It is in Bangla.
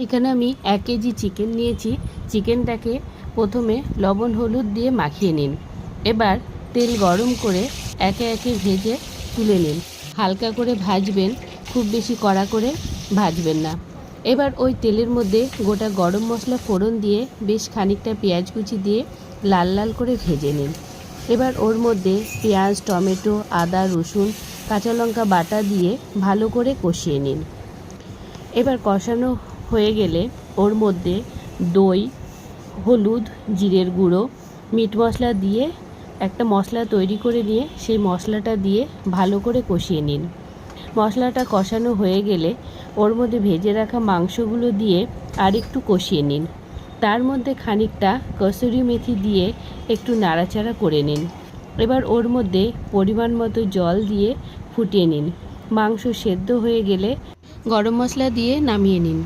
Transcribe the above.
এখানে আমি 1 কেজি চিকেন নিয়েছি। চিকেনটাকে প্রথমে লবণ হলুদ দিয়ে মাখিয়ে নিন। এবার তেল গরম করে একে একে ভেজে তুলে নিন। হালকা করে ভাজবেন, খুব বেশি কড়া করে ভাজবেন না। এবার ওই তেলের মধ্যে গোটা গরম মশলা ফোড়ন দিয়ে বেশ খানিকটা পেঁয়াজ কুচি দিয়ে লাল লাল করে ভেজে নিন। এবার ওর মধ্যে পেঁয়াজ, টমেটো, আদা, রসুন, কাঁচা লঙ্কা বাটা দিয়ে ভালো করে কষিয়ে নিন। এবার কষানো হয়ে গেলে ওর মধ্যে দই, হলুদ, জিরের গুঁড়ো, মিট মশলা দিয়ে একটা মশলা তৈরি করে নিয়ে সেই মশলাটা দিয়ে ভালো করে কষিয়ে নিন। মশলাটা কষানো হয়ে গেলে ওর মধ্যে ভেজে রাখা মাংসগুলো দিয়ে আর একটু কষিয়ে নিন। তার মধ্যে খানিকটা কসুরি মেথি দিয়ে একটু নাড়াচাড়া করে নিন। এবার ওর মধ্যে পরিমাণ মতো জল দিয়ে ফুটিয়ে নিন। মাংস সেদ্ধ হয়ে গেলে গরম মশলা দিয়ে নামিয়ে নিন।